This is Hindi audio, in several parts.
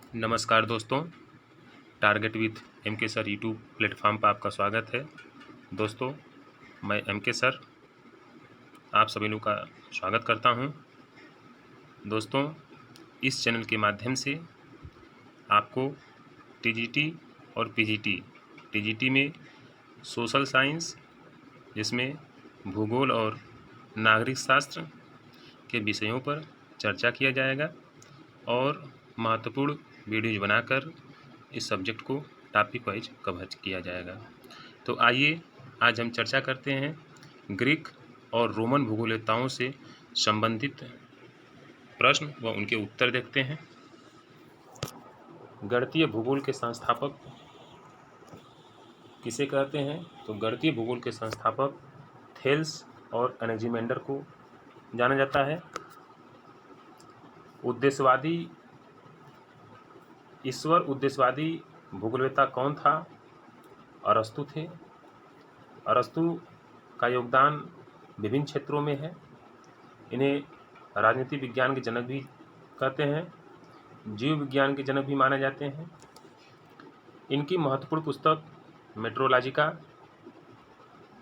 नमस्कार दोस्तों, टारगेट विथ एम के सर यूट्यूब प्लेटफॉर्म पर आपका स्वागत है। दोस्तों, मैं एम के सर आप सभी लोगों का स्वागत करता हूं। दोस्तों, इस चैनल के माध्यम से आपको टीजीटी और पीजीटी, टीजीटी में सोशल साइंस, जिसमें भूगोल और नागरिक शास्त्र के विषयों पर चर्चा किया जाएगा और महत्वपूर्ण वीडियोज बनाकर इस सब्जेक्ट को टॉपिक वाइज कवर किया जाएगा। तो आइए आज हम चर्चा करते हैं ग्रीक और रोमन भूगोलवेत्ताओं से संबंधित प्रश्न व उनके उत्तर देखते हैं। गणितीय भूगोल के संस्थापक किसे कहते हैं? तो गणितीय भूगोल के संस्थापक थेल्स और एनाक्सिमेंडर को जाना जाता है। उद्देश्यवादी भूगोलवेत्ता कौन था? अरस्तु थे। अरस्तु का योगदान विभिन्न क्षेत्रों में है। इन्हें राजनीति विज्ञान के जनक भी कहते हैं, जीव विज्ञान के जनक भी माने जाते हैं। इनकी महत्वपूर्ण पुस्तक मेट्रोलॉजिका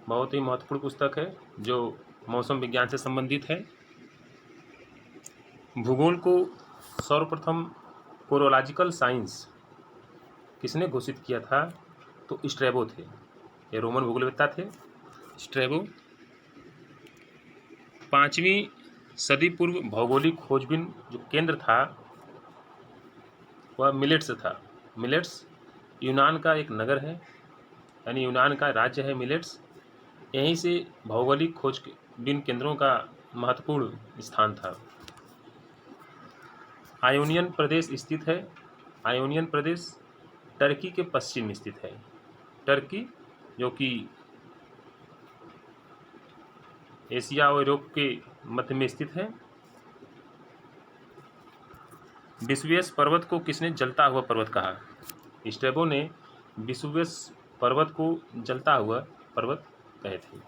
बहुत ही महत्वपूर्ण पुस्तक है जो मौसम विज्ञान से संबंधित है। भूगोल को सर्वप्रथम कोरोलॉजिकल साइंस किसने घोषित किया था? तो स्ट्रैबो थे। ये रोमन भूगोलवेत्ता थे, स्ट्रैबो। 5वीं सदी पूर्व भौगोलिक खोजबीन जो केंद्र था वह मिलेट्स था। मिलेट्स यूनान का एक नगर है, यानी यूनान का राज्य है मिलेट्स। यहीं से भौगोलिक खोजबीन केंद्रों का महत्वपूर्ण स्थान था। आयोनियन प्रदेश स्थित है। आयोनियन प्रदेश टर्की के पश्चिम में स्थित है। टर्की जो कि एशिया और यूरोप के मध्य में स्थित है। विसुवियस पर्वत को किसने जलता हुआ पर्वत कहा? स्ट्रैबो ने विसुवियस पर्वत को जलता हुआ पर्वत कहे थे।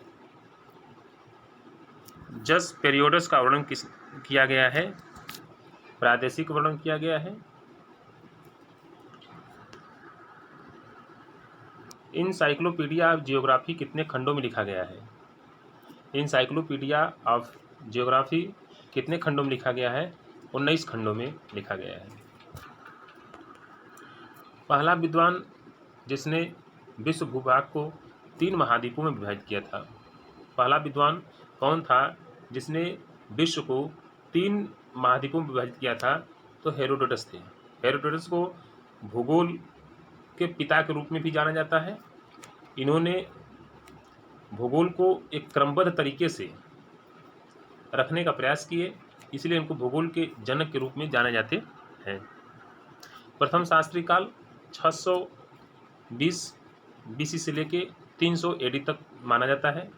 जस पेरियोडस का वर्णन किया गया है? प्रादेशिक वर्णन किया गया है। इनसाइक्लोपीडिया ऑफ जियोग्राफी कितने खंडों में लिखा गया है? इनसाइक्लोपीडिया ऑफ जियोग्राफी कितने खंडों में लिखा गया है? 19 खंडों में लिखा गया है। पहला विद्वान जिसने विश्व भूभाग को 3 महाद्वीपों में विभाजित किया था। पहला विद्वान कौन था जिसने विश्व को 3 महाद्वीपों में विभाजित किया था? तो हेरोडोटस थे। हेरोडोटस को भूगोल के पिता के रूप में भी जाना जाता है। इन्होंने भूगोल को एक क्रमबद्ध तरीके से रखने का प्रयास किए, इसलिए इनको भूगोल के जनक के रूप में जाने जाते हैं। प्रथम शास्त्री काल 620 बीसी से लेके 300 एडी तक माना जाता है।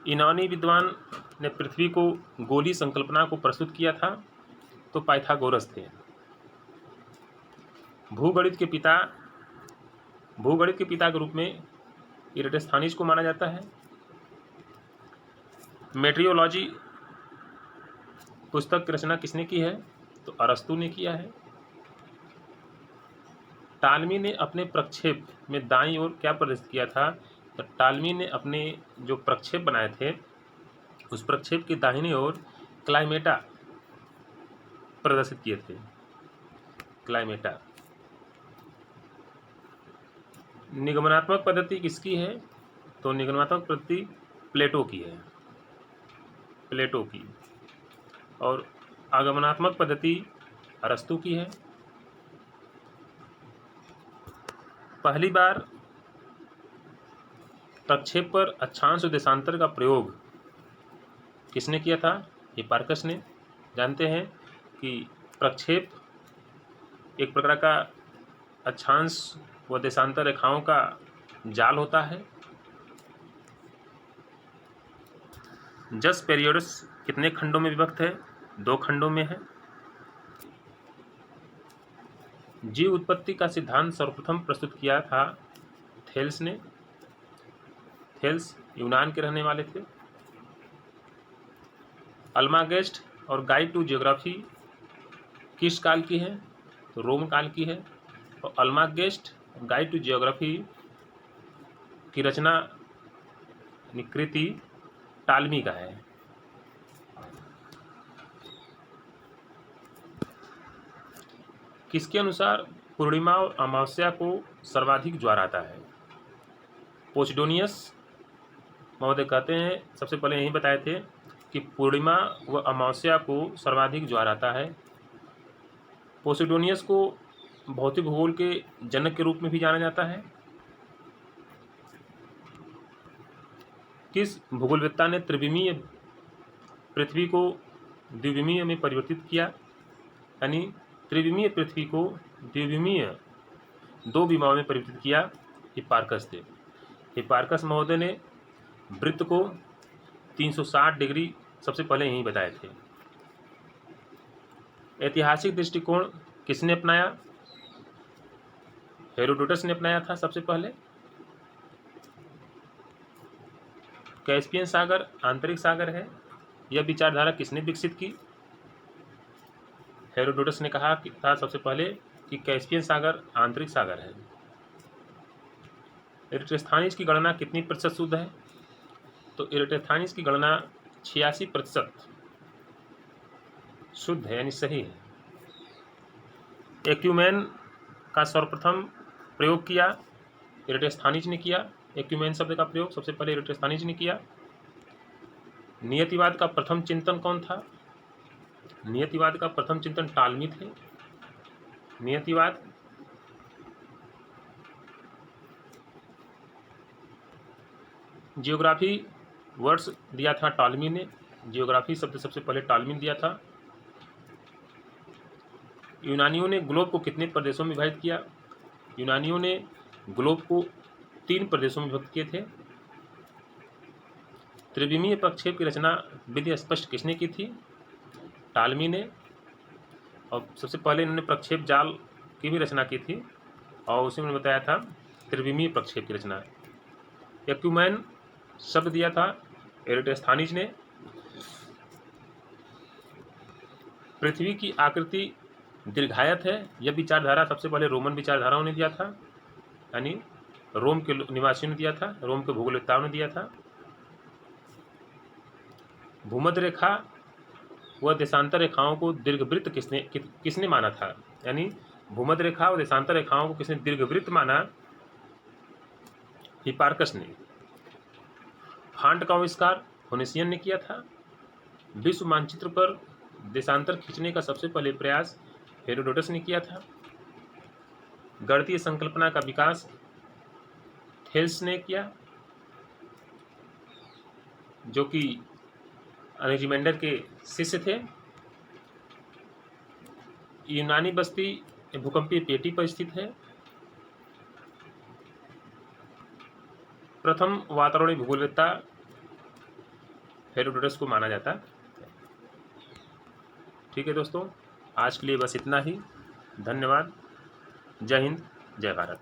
यूनानी विद्वान ने पृथ्वी को गोलीय संकल्पना को प्रस्तुत किया था, तो पाइथागोरस थे। भूगणित के पिता के रूप में इरेटोस्थानीज को माना जाता है। मेट्रियोलॉजी पुस्तक की रचना किसने की है? तो अरस्तु ने किया है। टालमी ने अपने प्रक्षेप में दाईं ओर क्या प्रदर्शित किया था? तो टालमी ने अपने जो प्रक्षेप बनाए थे उस प्रक्षेप की दाहिनी ओर क्लाइमेटा प्रदर्शित किए थे। क्लाइमेटा। निगमनात्मक पद्धति किसकी है? तो निगमनात्मक पद्धति प्लेटो की है, प्लेटो की। और आगमनात्मक पद्धति अरस्तु की है। पहली बार प्रक्षेप पर अक्षांश और देशांतर का प्रयोग किसने किया था? हिप्पारकस ने। जानते हैं कि प्रक्षेप एक प्रकार का अक्षांश व देशांतर रेखाओं का जाल होता है। जस पेरियोडस कितने खंडों में विभक्त है? 2 खंडों में है। जीव उत्पत्ति का सिद्धांत सर्वप्रथम प्रस्तुत किया था थेल्स ने। थेल्स यूनान के रहने वाले थे। अल्मागेस्ट और गाइड टू जियोग्राफी किस काल की है? तो रोमन काल की है। और अल्मागेस्ट गाइड टू जियोग्राफी की रचना कृति टालमी का है। किसके अनुसार पूर्णिमा और अमावस्या को सर्वाधिक ज्वार आता है? पोसिडोनियस महोदय कहते हैं, सबसे पहले यही बताए थे कि पूर्णिमा व अमावस्या को सर्वाधिक ज्वार आता है। पोसिडोनियस को भौतिक भूगोल के जनक के रूप में भी जाना जाता है। किस भूगोलवेत्ता ने त्रिविमीय पृथ्वी को द्विविमीय में परिवर्तित किया? यानी त्रिविमीय पृथ्वी को द्विविमीय दो विमाओं में परिवर्तित किया? हिप्पारकस थे। हिप्पारकस महोदय ने वृत्त को 360 डिग्री सबसे पहले यही बताए थे। ऐतिहासिक दृष्टिकोण किसने अपनाया? हेरोडोटस ने अपनाया था सबसे पहले। कैस्पियन सागर आंतरिक सागर है, यह विचारधारा किसने विकसित की? हेरोडोटस ने कहा कि था सबसे पहले कि कैस्पियन सागर आंतरिक सागर है। इरेटोस्थानीज की गणना कितनी प्रतिशत शुद्ध है? तो इरेटोस्थानीज की गणना 86% शुद्ध है, यानी सही है। एक्यूमेन का सर्वप्रथम प्रयोग किया इरेटोस्थानीज ने किया। एक्यूमेन शब्द का प्रयोग सबसे पहले इरेटोस्थानीज ने किया। नियतिवाद का प्रथम चिंतन कौन था? नियतिवाद का प्रथम चिंतन टालमी थे। नियतिवाद जियोग्राफी वर्ड्स दिया था टालमी ने। जियोग्राफी शब्द सबसे पहले टालमी ने दिया था। यूनानियों ने ग्लोब को कितने प्रदेशों में विभाजित किया? यूनानियों ने ग्लोब को 3 प्रदेशों में विभक्त किए थे। त्रिविमीय प्रक्षेप की रचना विधि स्पष्ट किसने की थी? टालमी ने। और सबसे पहले इन्होंने प्रक्षेप जाल की भी रचना की थी और उसी में बताया था त्रिविमीय प्रक्षेप की रचना। एक्यूमेन शब्द दिया था इरेटोस्थानीज ने। पृथ्वी की आकृति दीर्घायत है, यह विचारधारा सबसे पहले रोमन विचारधाराओं ने दिया था, यानी रोम के निवासियों ने दिया था, रोम के भूगोलवेत्ताओं ने दिया था। भूमध्य रेखा व देशांतर रेखाओं को दीर्घवृत्त किसने माना था? यानी भूमध्य रेखा और देशांतर रेखाओं को किसने दीर्घवृत्त माना? हिप्पारकस ने। फांट का आविष्कार फोनेसियन ने किया था। विश्व मानचित्र पर देशांतर खींचने का सबसे पहले प्रयास हेरोडोटस ने किया था। गणितीय संकल्पना का विकास थेल्स ने किया, जो कि अलेक्जेंडर के शिष्य थे। यूनानी बस्ती भूकंपीय पेटी पर स्थित है। प्रथम वातावरणीय भूगोलवेत्ता हेरोडोटस को माना जाता। ठीक है दोस्तों, आज के लिए बस इतना ही। धन्यवाद। जय हिंद, जय भारत।